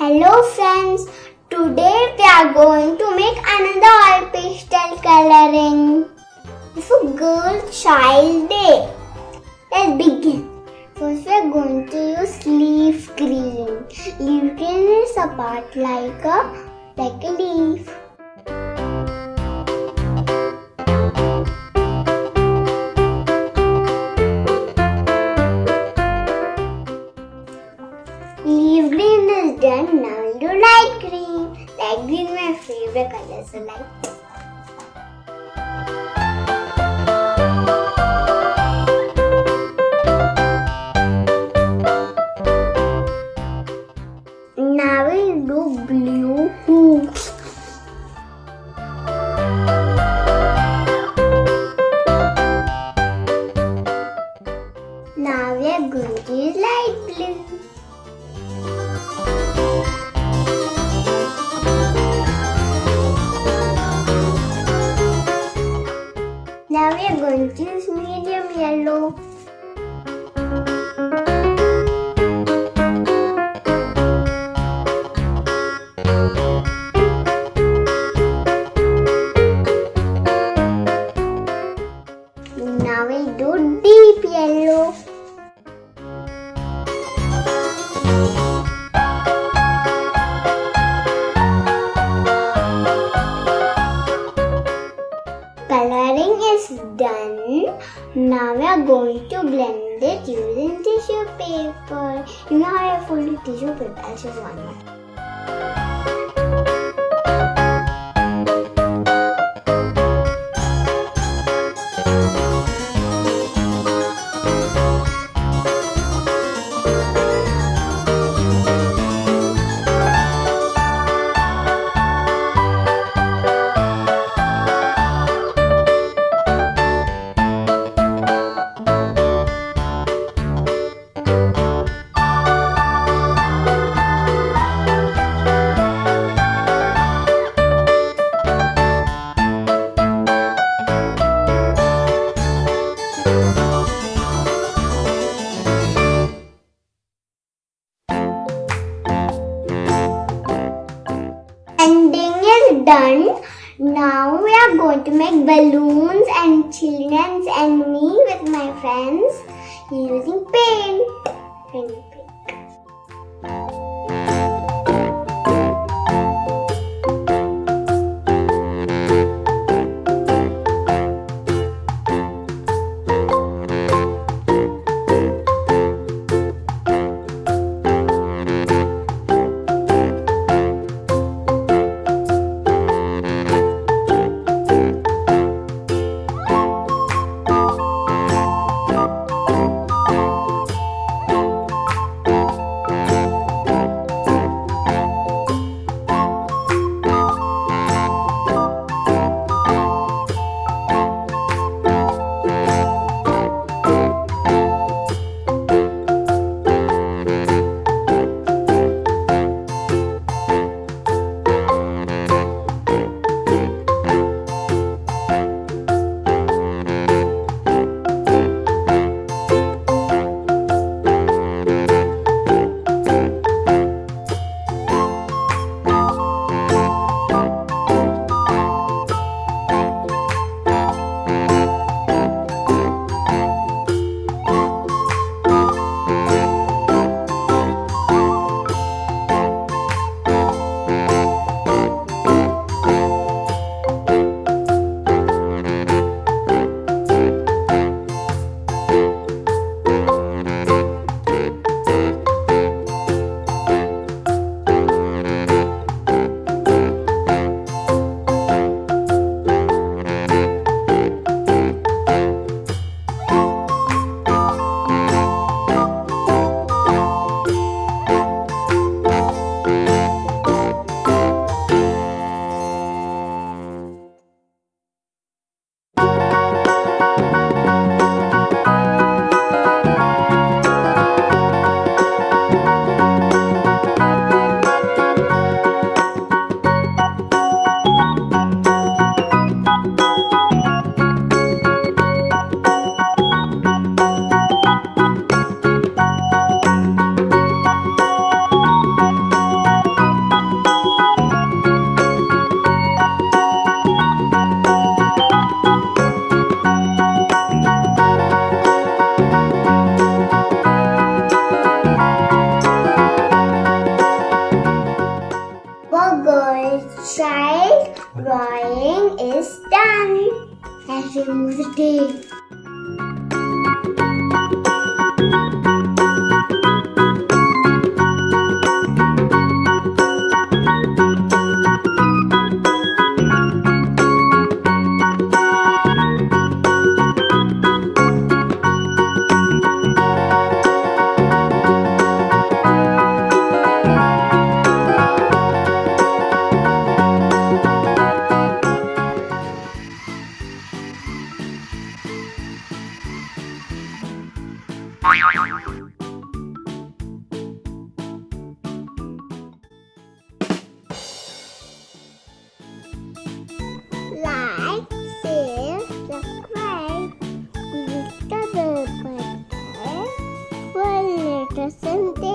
Hello friends, today we are going to make another oil pastel coloring. It's a girl child day. Let's begin. First we are going to use leaf green. Leaf green is a part like a leaf. Leaf green is done. Now we'll do light green. Light green is my favorite color, so light. Now we'll do blue hoops. Now we are going to use light blue. Now we are going to use medium yellow. Now we'll do deep yellow. Coloring is done. Now we are going to blend it using tissue paper. You know how I folded tissue paper? I'll just one more. Ending is done. Now we are going to make balloons and children and me with my friends using paint. Drawing is done. Let's remove the tape. Like, share, subscribe, click the bell button for latest updates.